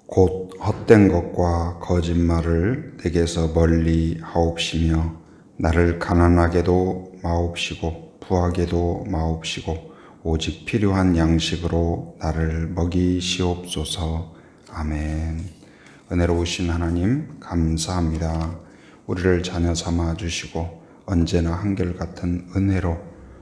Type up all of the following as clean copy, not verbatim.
곧 헛된 것과 거짓말을 내게서 멀리 하옵시며 나를 가난하게도 마옵시고 부하게도 마옵시고 오직 필요한 양식으로 나를 먹이시옵소서. 아멘. 은혜로우신 하나님 감사합니다. 우리를 자녀 삼아 주시고 언제나 한결같은 은혜로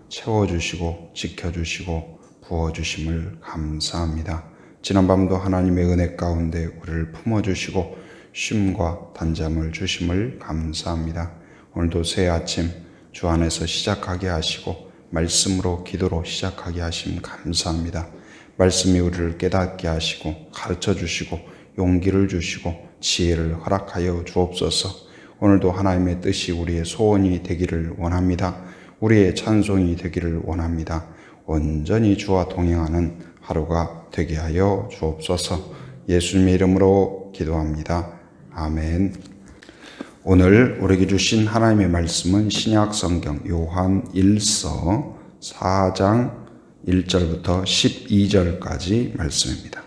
채워주시고 지켜주시고 부어주심을 감사합니다. 지난밤도 하나님의 은혜 가운데 우리를 품어주시고 쉼과 단잠을 주심을 감사합니다. 오늘도 새 아침 주 안에서 시작하게 하시고 말씀으로 기도로 시작하게 하심 감사합니다. 말씀이 우리를 깨닫게 하시고 가르쳐 주시고 용기를 주시고 지혜를 허락하여 주옵소서. 오늘도 하나님의 뜻이 우리의 소원이 되기를 원합니다. 우리의 찬송이 되기를 원합니다. 온전히 주와 동행하는 하루가 되게 하여 주옵소서. 예수님의 이름으로 기도합니다. 아멘. 오늘 우리에게 주신 하나님의 말씀은 신약 성경 요한 1서 4장 1절부터 12절까지 말씀입니다.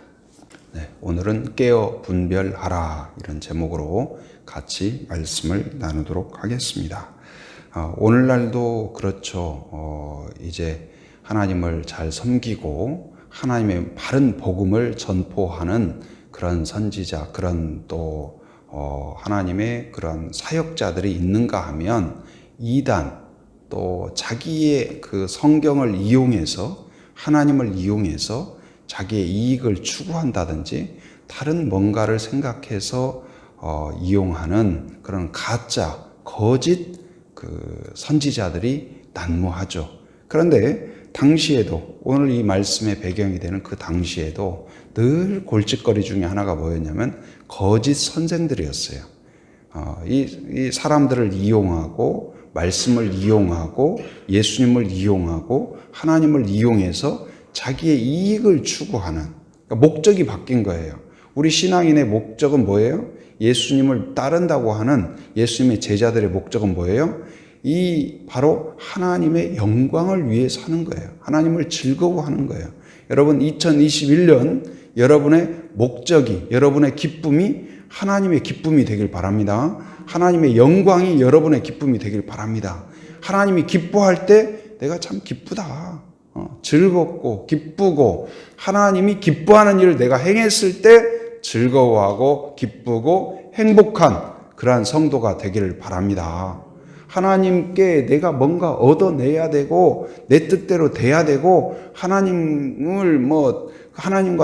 오늘은 깨어 분별하라 이런 제목으로 같이 말씀을 나누도록 하겠습니다. 오늘날도 그렇죠. 이제 하나님을 잘 섬기고 하나님의 바른 복음을 전포하는 그런 선지자, 그런 또 하나님의 그런 사역자들이 있는가 하면 이단, 또 자기의 그 성경을 이용해서 하나님을 이용해서 자기의 이익을 추구한다든지 다른 뭔가를 생각해서 이용하는 그런 가짜, 거짓 그 선지자들이 난무하죠. 그런데 당시에도 오늘 이 말씀의 배경이 되는 그 당시에도 늘 골칫거리 중에 하나가 뭐였냐면 거짓 선생들이었어요. 이 사람들을 이용하고 말씀을 이용하고 예수님을 이용하고 하나님을 이용해서 자기의 이익을 추구하는, 그러니까 목적이 바뀐 거예요. 우리 신앙인의 목적은 뭐예요? 예수님을 따른다고 하는 예수님의 제자들의 목적은 뭐예요? 바로 하나님의 영광을 위해 사는 거예요. 하나님을 즐거워하는 거예요. 여러분 2021년 여러분의 목적이, 여러분의 기쁨이 하나님의 기쁨이 되길 바랍니다. 하나님의 영광이 여러분의 기쁨이 되길 바랍니다. 하나님이 기뻐할 때 내가 참 기쁘다. 즐겁고 기쁘고 하나님이 기뻐하는 일을 내가 행했을 때 즐거워하고 기쁘고 행복한 그러한 성도가 되기를 바랍니다. 하나님께 내가 뭔가 얻어내야 되고 내 뜻대로 돼야 되고 하나님과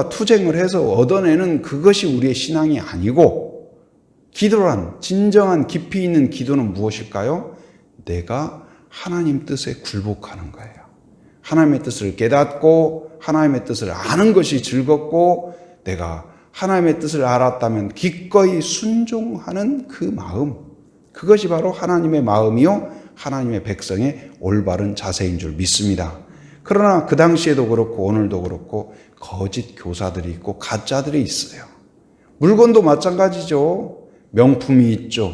투쟁을 해서 얻어내는 그것이 우리의 신앙이 아니고, 기도란 진정한 깊이 있는 기도는 무엇일까요? 내가 하나님 뜻에 굴복하는 거예요. 하나님의 뜻을 깨닫고 하나님의 뜻을 아는 것이 즐겁고 내가 하나님의 뜻을 알았다면 기꺼이 순종하는 그 마음, 그것이 바로 하나님의 마음이요 하나님의 백성의 올바른 자세인 줄 믿습니다. 그러나 그 당시에도 그렇고 오늘도 그렇고 거짓 교사들이 있고 가짜들이 있어요. 물건도 마찬가지죠. 명품이 있죠.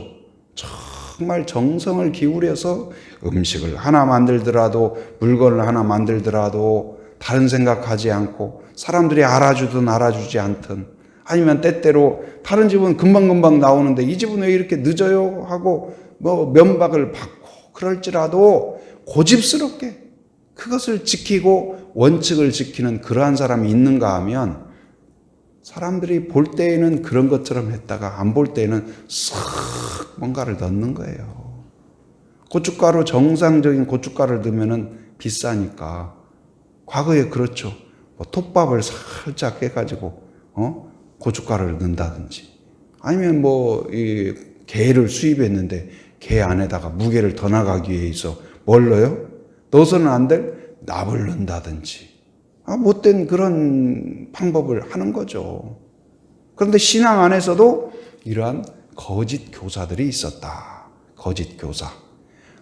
정말 정성을 기울여서 음식을 하나 만들더라도, 물건을 하나 만들더라도 다른 생각하지 않고 사람들이 알아주든 알아주지 않든, 아니면 때때로 다른 집은 금방금방 나오는데 이 집은 왜 이렇게 늦어요 하고 면박을 받고, 그럴지라도 고집스럽게 그것을 지키고 원칙을 지키는 그러한 사람이 있는가 하면, 사람들이 볼 때에는 그런 것처럼 했다가 안 볼 때에는 쓱 뭔가를 넣는 거예요. 고춧가루, 정상적인 고춧가루를 넣으면 비싸니까 과거에 그렇죠. 톱밥을 살짝 해가지고 고춧가루를 넣는다든지, 아니면 이 게를 수입했는데 게 안에다가 무게를 더 나가기 위해서 뭘 넣어요? 넣어서는 안 될 납을 넣는다든지, 못된 그런 방법을 하는 거죠. 그런데 신앙 안에서도 이러한 거짓 교사들이 있었다. 거짓 교사.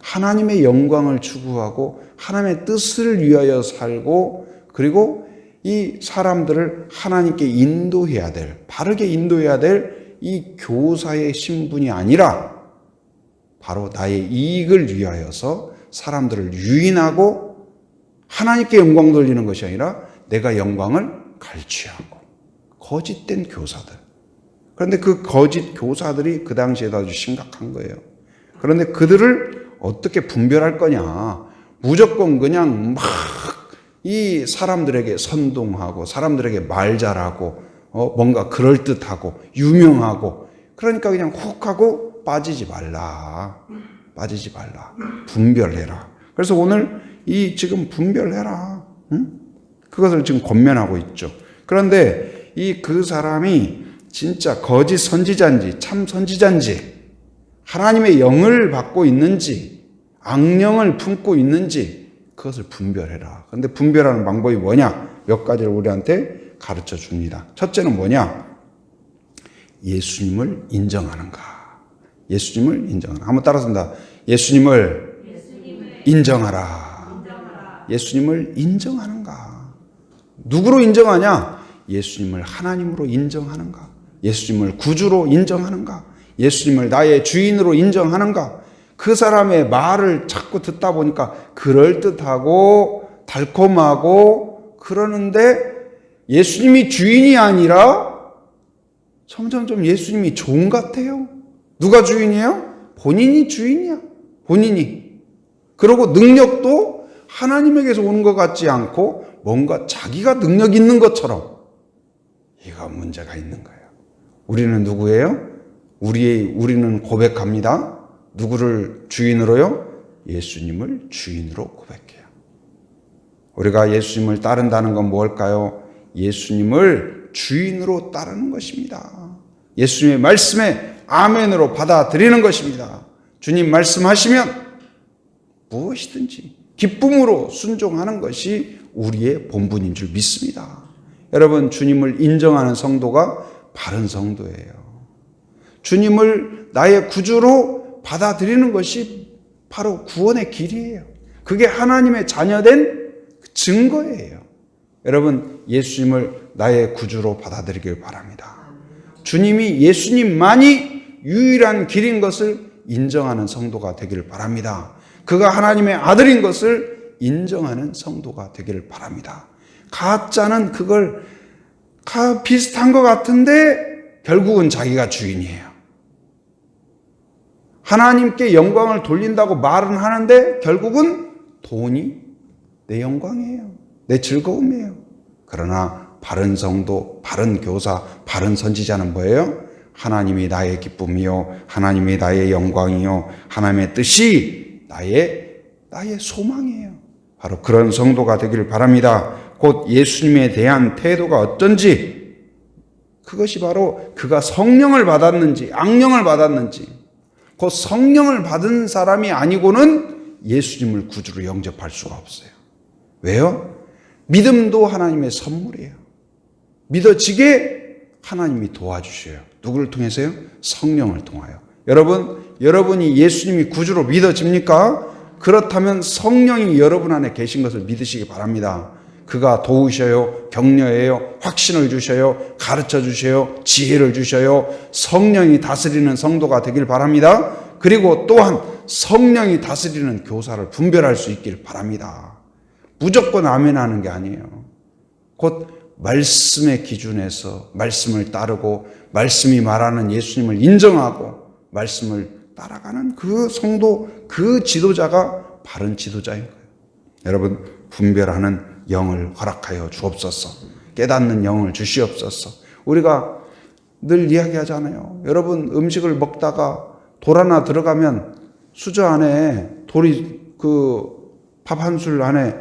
하나님의 영광을 추구하고 하나님의 뜻을 위하여 살고, 그리고 이 사람들을 하나님께 인도해야 될, 바르게 인도해야 될 이 교사의 신분이 아니라 바로 나의 이익을 위하여서 사람들을 유인하고 하나님께 영광 돌리는 것이 아니라 내가 영광을 갈취하고, 거짓된 교사들. 그런데 그 거짓 교사들이 그 당시에도 아주 심각한 거예요. 그런데 그들을 어떻게 분별할 거냐. 무조건 그냥 막 이 사람들에게 선동하고 사람들에게 말 잘하고 뭔가 그럴듯하고 유명하고 그러니까 그냥 훅 하고 빠지지 말라. 분별해라. 그래서 오늘 이 지금 분별해라. 응? 그것을 지금 권면하고 있죠. 그런데 그 사람이 진짜 거짓 선지자인지 참 선지자인지 하나님의 영을 받고 있는지 악령을 품고 있는지 그것을 분별해라. 그런데 분별하는 방법이 뭐냐? 몇 가지를 우리한테 가르쳐 줍니다. 첫째는 뭐냐? 예수님을 인정하는가. 예수님을 인정하라. 한번 따라서다. 예수님을 인정하라. 예수님을 인정하는가. 누구로 인정하냐? 예수님을 하나님으로 인정하는가. 예수님을 구주로 인정하는가. 예수님을 나의 주인으로 인정하는가. 그 사람의 말을 자꾸 듣다 보니까 그럴듯하고 달콤하고 그러는데 예수님이 주인이 아니라 점점점 예수님이 종 같아요. 누가 주인이에요? 본인이 주인이야. 본인이. 그리고 능력도 하나님에게서 오는 것 같지 않고 뭔가 자기가 능력 있는 것처럼. 이거 문제가 있는 거예요. 우리는 누구예요? 우리는 고백합니다. 누구를 주인으로요? 예수님을 주인으로 고백해요. 우리가 예수님을 따른다는 건 뭘까요? 예수님을 주인으로 따르는 것입니다. 예수님의 말씀에 아멘으로 받아들이는 것입니다. 주님 말씀하시면 무엇이든지 기쁨으로 순종하는 것이 우리의 본분인 줄 믿습니다. 여러분, 주님을 인정하는 성도가 바른 성도예요. 주님을 나의 구주로 받아들이는 것이 바로 구원의 길이에요. 그게 하나님의 자녀된 증거예요. 여러분, 예수님을 나의 구주로 받아들이길 바랍니다. 주님이 예수님만이 유일한 길인 것을 인정하는 성도가 되기를 바랍니다. 그가 하나님의 아들인 것을 인정하는 성도가 되기를 바랍니다. 가짜는 그걸 비슷한 것 같은데 결국은 자기가 주인이에요. 하나님께 영광을 돌린다고 말은 하는데 결국은 돈이 내 영광이에요. 내 즐거움이에요. 그러나 바른 성도, 바른 교사, 바른 선지자는 뭐예요? 하나님이 나의 기쁨이요, 하나님이 나의 영광이요, 하나님의 뜻이 나의 소망이에요. 바로 그런 성도가 되기를 바랍니다. 곧 예수님에 대한 태도가 어떤지, 그것이 바로 그가 성령을 받았는지 악령을 받았는지, 그 성령을 받은 사람이 아니고는 예수님을 구주로 영접할 수가 없어요. 왜요? 믿음도 하나님의 선물이에요. 믿어지게 하나님이 도와주셔요. 누구를 통해서요? 성령을 통하여. 여러분이 예수님이 구주로 믿어집니까? 그렇다면 성령이 여러분 안에 계신 것을 믿으시기 바랍니다. 그가 도우셔요, 격려해요, 확신을 주셔요, 가르쳐 주셔요, 지혜를 주셔요. 성령이 다스리는 성도가 되길 바랍니다. 그리고 또한 성령이 다스리는 교사를 분별할 수 있길 바랍니다. 무조건 아멘하는 게 아니에요. 곧 말씀의 기준에서 말씀을 따르고 말씀이 말하는 예수님을 인정하고 말씀을 따라가는 그 성도, 그 지도자가 바른 지도자인 거예요. 여러분, 분별하는 영을 허락하여 주옵소서. 깨닫는 영을 주시옵소서. 우리가 늘 이야기하잖아요. 여러분, 음식을 먹다가 돌 하나 들어가면 수저 안에 돌이, 밥 한 술 안에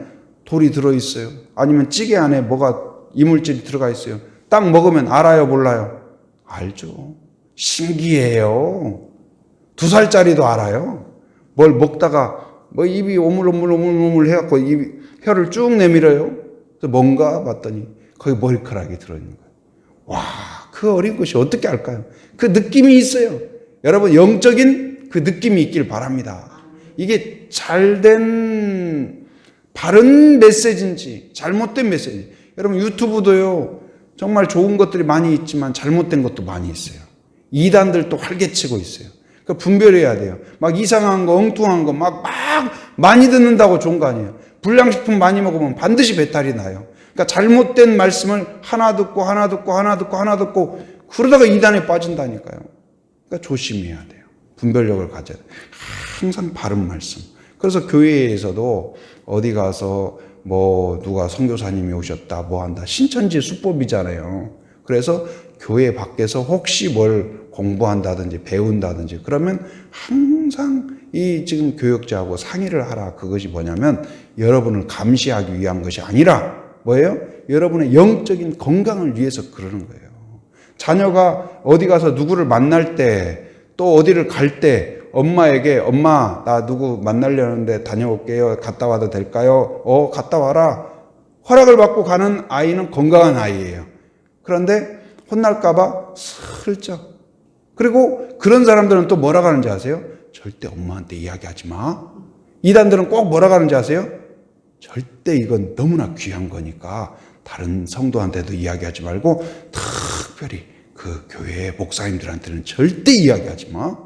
돌이 들어있어요. 아니면 찌개 안에 뭐가 이물질이 들어가 있어요. 딱 먹으면 알아요, 몰라요? 알죠. 신기해요. 2살짜리도 알아요. 뭘 먹다가 입이 오물오물 해갖고 혀를 쭉 내밀어요. 그래서 뭔가 봤더니 거기 머리카락이 들어있는 거예요. 와, 그 어린 것이 어떻게 알까요? 그 느낌이 있어요. 여러분, 영적인 그 느낌이 있길 바랍니다. 이게 잘된 바른 메시지인지 잘못된 메시지. 여러분, 유튜브도요, 정말 좋은 것들이 많이 있지만 잘못된 것도 많이 있어요. 이단들도 활개치고 있어요. 그러니까 분별해야 돼요. 막 이상한 거, 엉뚱한 거 막 많이 듣는다고 좋은 거 아니에요. 불량식품 많이 먹으면 반드시 배탈이 나요. 그러니까 잘못된 말씀을 하나 듣고 그러다가 이단에 빠진다니까요. 그러니까 조심해야 돼요. 분별력을 가져야 돼요. 항상 바른 말씀. 그래서 교회에서도 어디 가서 뭐 누가 선교사님이 오셨다 뭐 한다 신천지 수법이잖아요. 그래서 교회 밖에서 혹시 뭘 공부한다든지 배운다든지 그러면 항상 이 지금 교역자하고 상의를 하라. 그것이 뭐냐면 여러분을 감시하기 위한 것이 아니라 뭐예요? 여러분의 영적인 건강을 위해서 그러는 거예요. 자녀가 어디 가서 누구를 만날 때 또 어디를 갈 때 엄마에게 엄마 나 누구 만나려는데 다녀올게요. 갔다 와도 될까요? 갔다 와라. 허락을 받고 가는 아이는 건강한 아이예요. 그런데 혼날까 봐 슬쩍. 그리고 그런 사람들은 또 뭐라고 하는지 아세요? 절대 엄마한테 이야기하지 마. 이단들은 꼭 뭐라고 하는지 아세요? 절대 이건 너무나 귀한 거니까 다른 성도한테도 이야기하지 말고 특별히 그 교회 목사님들한테는 절대 이야기하지 마.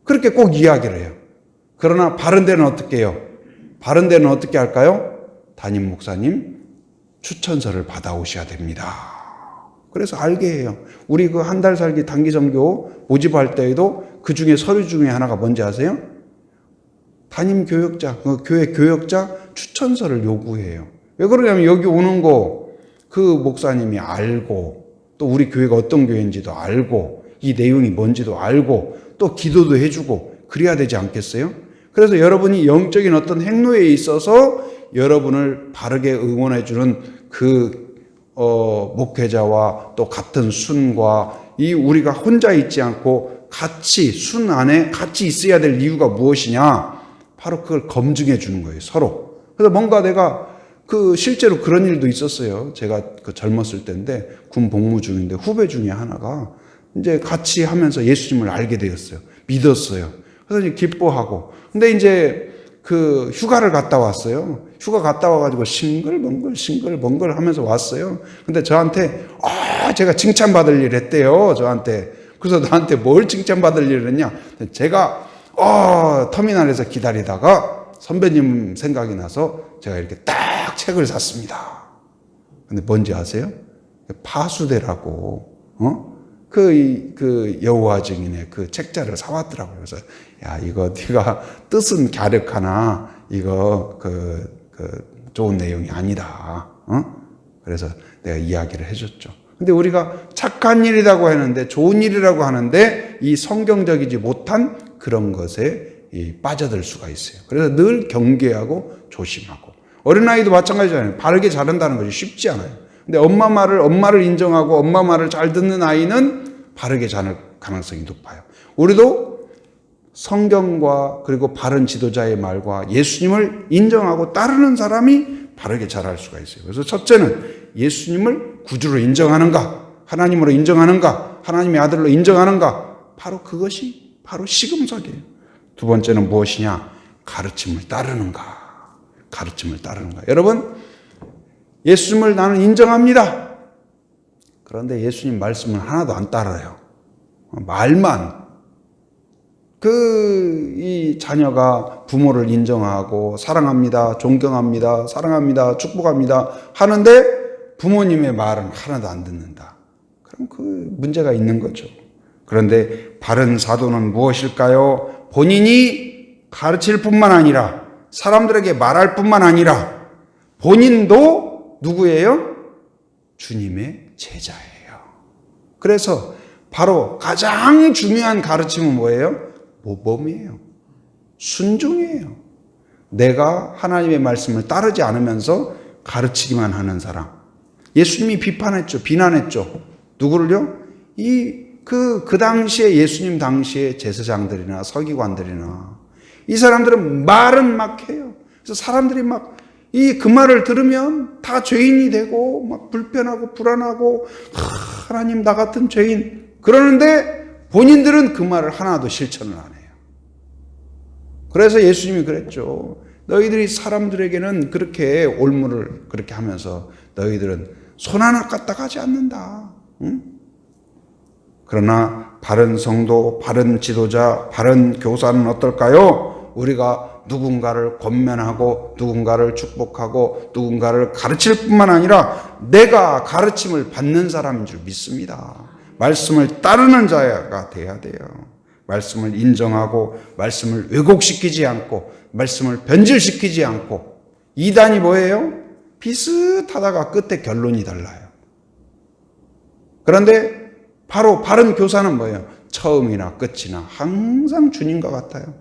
그렇게 꼭 이야기를 해요. 그러나 바른 데는 어떻게 해요? 바른 데는 어떻게 할까요? 담임 목사님 추천서를 받아오셔야 됩니다. 그래서 알게 해요. 우리 그 한 달 살기 단기 선교 모집할 때에도 그 중에 서류 중에 하나가 뭔지 아세요? 담임 교역자, 그 교회 교역자 추천서를 요구해요. 왜 그러냐면 여기 오는 거 그 목사님이 알고 또 우리 교회가 어떤 교회인지도 알고 이 내용이 뭔지도 알고 또 기도도 해주고 그래야 되지 않겠어요? 그래서 여러분이 영적인 어떤 행로에 있어서 여러분을 바르게 응원해주는 그 목회자와 또 같은 순과 이 우리가 혼자 있지 않고 같이 순 안에 같이 있어야 될 이유가 무엇이냐? 바로 그걸 검증해 주는 거예요, 서로. 그래서 뭔가 내가 실제로 그런 일도 있었어요. 제가 젊었을 때인데 군 복무 중인데 후배 중에 하나가 이제 같이 하면서 예수님을 알게 되었어요. 믿었어요. 그래서 이제 기뻐하고. 근데 이제 휴가를 갔다 왔어요. 휴가 갔다 와가지고 싱글벙글 하면서 왔어요. 근데 저한테, 제가 칭찬받을 일 했대요. 저한테. 그래서 나한테 뭘 칭찬받을 일을 했냐. 제가, 터미널에서 기다리다가 선배님 생각이 나서 제가 이렇게 딱 책을 샀습니다. 근데 뭔지 아세요? 파수대라고, 여호와 증인의 그 책자를 사왔더라고요. 그래서, 야, 이거 네가 뜻은 갸륵하나, 이거, 좋은 내용이 아니다. 그래서 내가 이야기를 해줬죠. 근데 우리가 착한 일이라고 하는데, 좋은 일이라고 하는데, 이 성경적이지 못한 그런 것에 빠져들 수가 있어요. 그래서 늘 경계하고 조심하고. 어린아이도 마찬가지잖아요. 바르게 자란다는 것이 쉽지 않아요. 근데 엄마를 인정하고 엄마 말을 잘 듣는 아이는 바르게 자랄 가능성이 높아요. 우리도 성경과 그리고 바른 지도자의 말과 예수님을 인정하고 따르는 사람이 바르게 자랄 수가 있어요. 그래서 첫째는 예수님을 구주로 인정하는가, 하나님으로 인정하는가, 하나님의 아들로 인정하는가, 바로 그것이 바로 시금석이에요. 두 번째는 무엇이냐? 가르침을 따르는가. 가르침을 따르는가. 여러분, 예수님을 나는 인정합니다. 그런데 예수님 말씀을 하나도 안 따라요. 말만. 이 자녀가 부모를 인정하고 사랑합니다, 존경합니다, 사랑합니다, 축복합니다 하는데 부모님의 말은 하나도 안 듣는다. 그럼 문제가 있는 거죠. 그런데 바른 사도는 무엇일까요? 본인이 가르칠 뿐만 아니라 사람들에게 말할 뿐만 아니라 본인도 누구예요? 주님의 제자예요. 그래서 바로 가장 중요한 가르침은 뭐예요? 모범이에요. 순종이에요. 내가 하나님의 말씀을 따르지 않으면서 가르치기만 하는 사람. 예수님이 비난했죠. 누구를요? 그 당시에 예수님 당시에 제사장들이나 서기관들이나 이 사람들은 말은 막 해요. 그래서 사람들이 그 말을 들으면 다 죄인이 되고 막 불편하고 불안하고 하나님 나 같은 죄인 그러는데 본인들은 그 말을 하나도 실천을 안 해요. 그래서 예수님이 그랬죠. 너희들이 사람들에게는 그렇게 올무를 그렇게 하면서 너희들은 손 하나 까딱 하지 않는다. 응? 그러나 바른 성도, 바른 지도자, 바른 교사는 어떨까요? 우리가 누군가를 권면하고 누군가를 축복하고 누군가를 가르칠 뿐만 아니라 내가 가르침을 받는 사람인 줄 믿습니다. 말씀을 따르는 자가 돼야 돼요. 말씀을 인정하고 말씀을 왜곡시키지 않고 말씀을 변질시키지 않고. 이단이 뭐예요? 비슷하다가 끝에 결론이 달라요. 그런데 바로 바른 교사는 뭐예요? 처음이나 끝이나 항상 주님과 같아요.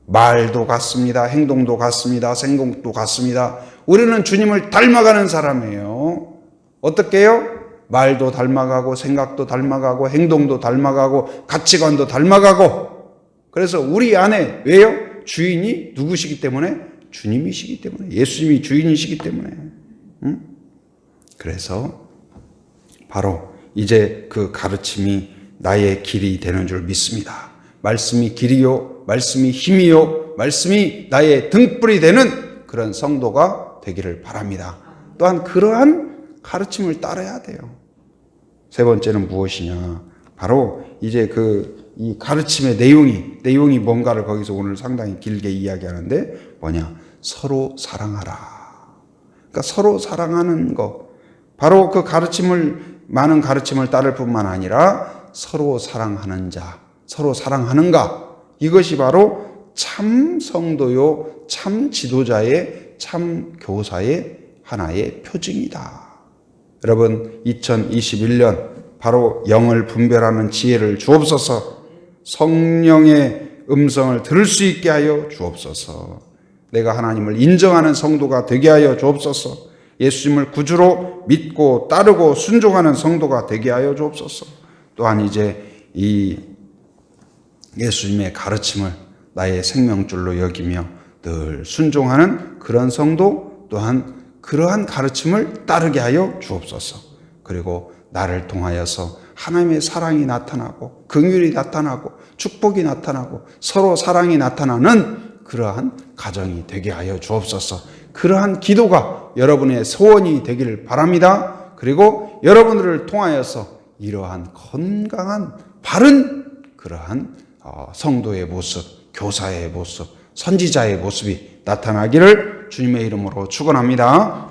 말도 같습니다. 행동도 같습니다. 생각도 같습니다. 우리는 주님을 닮아가는 사람이에요. 어떻게 해요? 말도 닮아가고 생각도 닮아가고 행동도 닮아가고 가치관도 닮아가고. 그래서 우리 안에 왜요? 주인이 누구시기 때문에? 주님이시기 때문에. 예수님이 주인이시기 때문에. 그래서 바로 이제 그 가르침이 나의 길이 되는 줄 믿습니다. 말씀이 길이요, 말씀이 힘이요, 말씀이 나의 등불이 되는 그런 성도가 되기를 바랍니다. 또한 그러한 가르침을 따라야 돼요. 세 번째는 무엇이냐? 바로 이제 이 가르침의 내용이 뭔가를 거기서 오늘 상당히 길게 이야기하는데 뭐냐? 서로 사랑하라. 그러니까 서로 사랑하는 것. 바로 그 많은 가르침을 따를 뿐만 아니라 서로 사랑하는 자, 서로 사랑하는가. 이것이 바로 참 성도요, 참 지도자의, 참 교사의 하나의 표징이다. 여러분, 2021년 바로 영을 분별하는 지혜를 주옵소서. 성령의 음성을 들을 수 있게 하여 주옵소서. 내가 하나님을 인정하는 성도가 되게 하여 주옵소서. 예수님을 구주로 믿고 따르고 순종하는 성도가 되게 하여 주옵소서. 또한 이제 이 예수님의 가르침을 나의 생명줄로 여기며 늘 순종하는 그런 성도, 또한 그러한 가르침을 따르게 하여 주옵소서. 그리고 나를 통하여서 하나님의 사랑이 나타나고 긍휼이 나타나고 축복이 나타나고 서로 사랑이 나타나는 그러한 가정이 되게 하여 주옵소서. 그러한 기도가 여러분의 소원이 되기를 바랍니다. 그리고 여러분들을 통하여서 이러한 건강한 바른 그러한 성도의 모습, 교사의 모습, 선지자의 모습이 나타나기를 주님의 이름으로 축원합니다.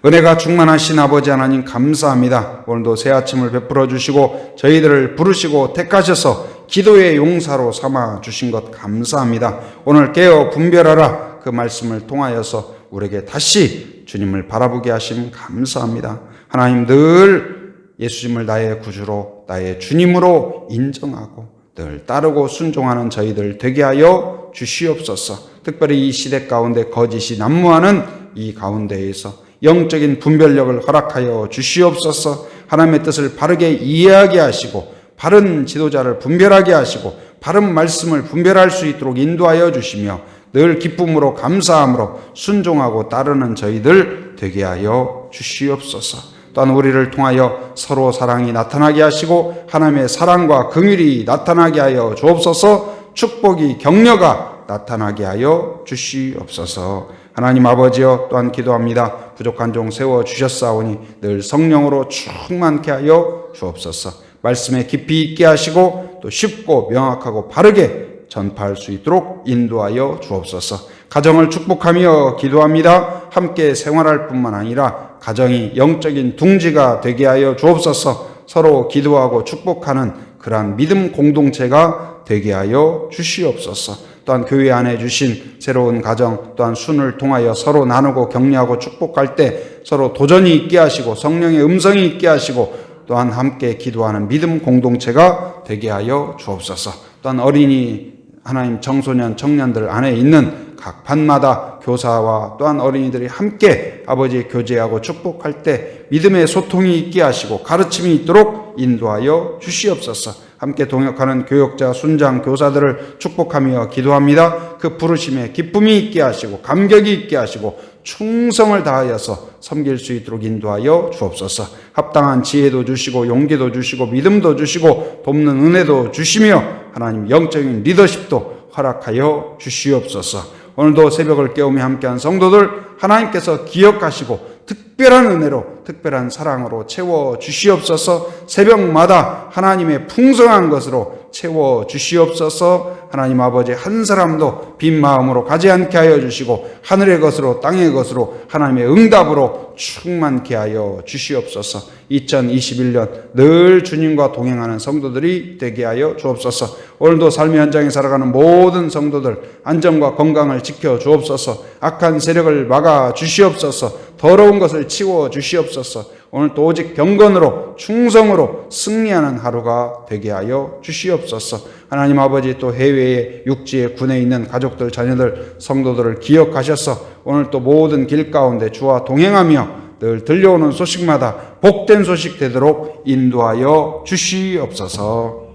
은혜가 충만하신 아버지 하나님 감사합니다. 오늘도 새 아침을 베풀어 주시고 저희들을 부르시고 택하셔서 기도의 용사로 삼아 주신 것 감사합니다. 오늘 깨어 분별하라 그 말씀을 통하여서 우리에게 다시 주님을 바라보게 하심 감사합니다. 하나님 늘 예수님을 나의 구주로 나의 주님으로 인정하고 늘 따르고 순종하는 저희들 되게 하여 주시옵소서. 특별히 이 시대 가운데 거짓이 난무하는 이 가운데에서 영적인 분별력을 허락하여 주시옵소서. 하나님의 뜻을 바르게 이해하게 하시고 바른 지도자를 분별하게 하시고 바른 말씀을 분별할 수 있도록 인도하여 주시며 늘 기쁨으로 감사함으로 순종하고 따르는 저희들 되게 하여 주시옵소서. 또한 우리를 통하여 서로 사랑이 나타나게 하시고 하나님의 사랑과 긍휼이 나타나게 하여 주옵소서. 축복이 격려가 나타나게 하여 주시옵소서. 하나님 아버지여 또한 기도합니다. 부족한 종 세워주셨사오니 늘 성령으로 충만케 하여 주옵소서. 말씀에 깊이 있게 하시고 또 쉽고 명확하고 바르게 전파할 수 있도록 인도하여 주옵소서. 가정을 축복하며 기도합니다. 함께 생활할 뿐만 아니라 가정이 영적인 둥지가 되게 하여 주옵소서. 서로 기도하고 축복하는 그러한 믿음 공동체가 되게 하여 주시옵소서. 또한 교회 안에 주신 새로운 가정 또한 순을 통하여 서로 나누고 격려하고 축복할 때 서로 도전이 있게 하시고 성령의 음성이 있게 하시고 또한 함께 기도하는 믿음 공동체가 되게 하여 주옵소서. 또한 어린이 하나님 청소년 청년들 안에 있는 각 반마다 교사와 또한 어린이들이 함께 아버지 교제하고 축복할 때 믿음의 소통이 있게 하시고 가르침이 있도록 인도하여 주시옵소서. 함께 동역하는 교역자, 순장, 교사들을 축복하며 기도합니다. 그 부르심에 기쁨이 있게 하시고 감격이 있게 하시고 충성을 다하여서 섬길 수 있도록 인도하여 주옵소서. 합당한 지혜도 주시고 용기도 주시고 믿음도 주시고 돕는 은혜도 주시며 하나님 영적인 리더십도 허락하여 주시옵소서. 오늘도 새벽을 깨우며 함께한 성도들 하나님께서 기억하시고 특별한 은혜로 특별한 사랑으로 채워 주시옵소서. 새벽마다 하나님의 풍성한 것으로 채워 주시옵소서. 하나님 아버지, 한 사람도 빈 마음으로 가지 않게 하여 주시고 하늘의 것으로 땅의 것으로 하나님의 응답으로 충만케 하여 주시옵소서. 2021년 늘 주님과 동행하는 성도들이 되게 하여 주옵소서. 오늘도 삶의 현장에 살아가는 모든 성도들 안전과 건강을 지켜 주옵소서. 악한 세력을 막아 주시옵소서. 더러운 것을 치워 주시옵소서. 오늘 또 오직 경건으로 충성으로 승리하는 하루가 되게 하여 주시옵소서. 하나님 아버지, 또 해외에 육지에 군에 있는 가족들, 자녀들, 성도들을 기억하셔서 오늘 또 모든 길 가운데 주와 동행하며 늘 들려오는 소식마다 복된 소식 되도록 인도하여 주시옵소서.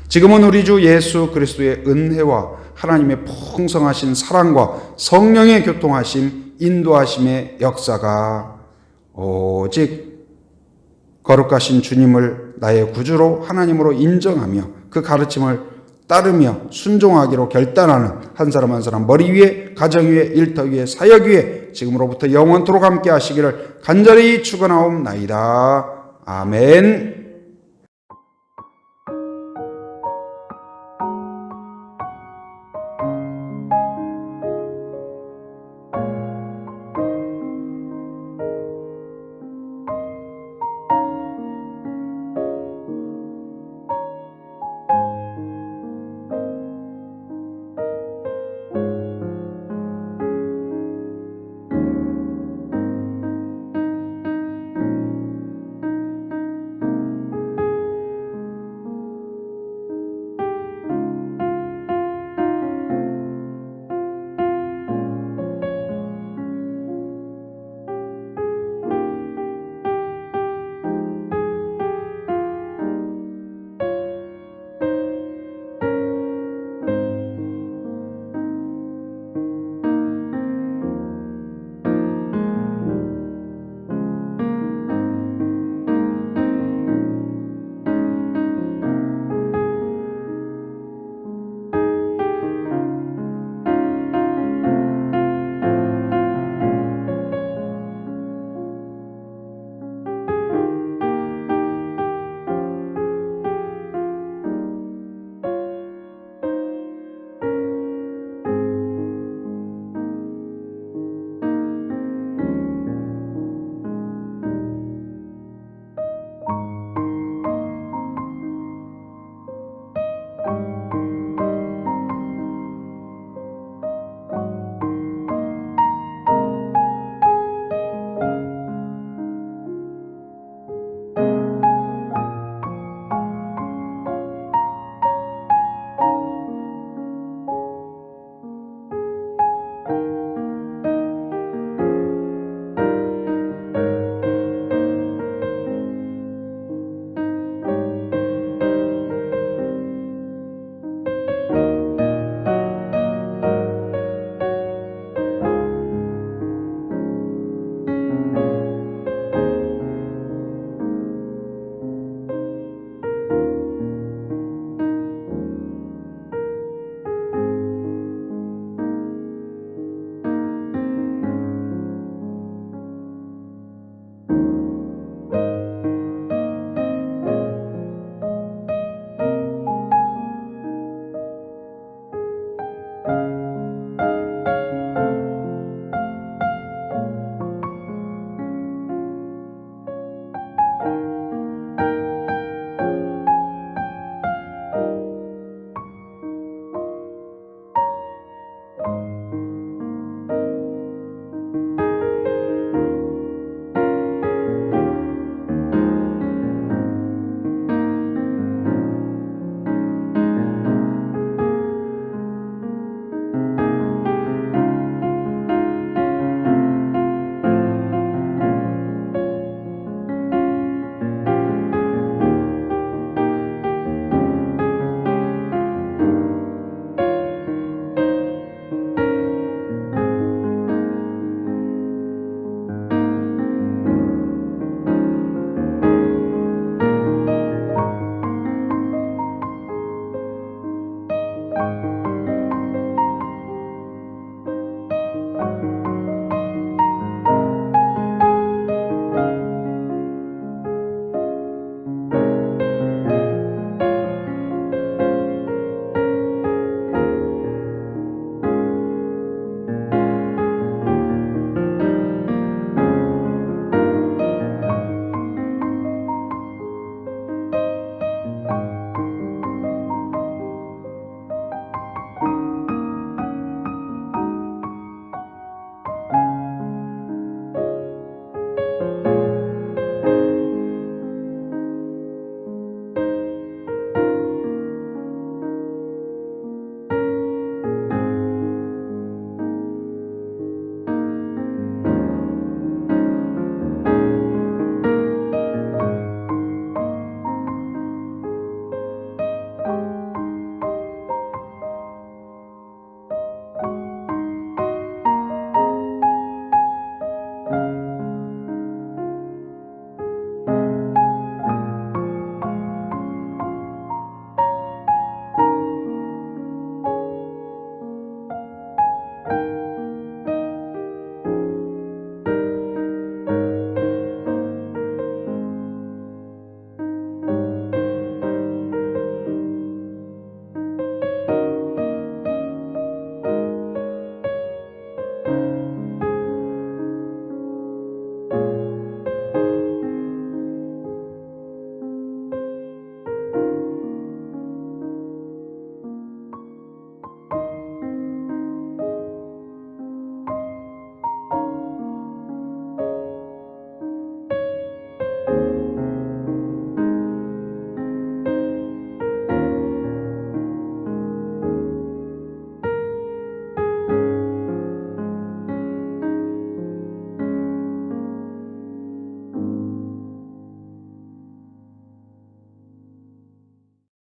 지금은 우리 주 예수 그리스도의 은혜와 하나님의 풍성하신 사랑과 성령의 교통하심, 인도하심의 역사가 오직 거룩하신 주님을 나의 구주로 하나님으로 인정하며 그 가르침을 따르며 순종하기로 결단하는 한 사람 한 사람 머리 위에, 가정 위에, 일터 위에, 사역 위에 지금으로부터 영원토록 함께 하시기를 간절히 축원하옵나이다. 아멘.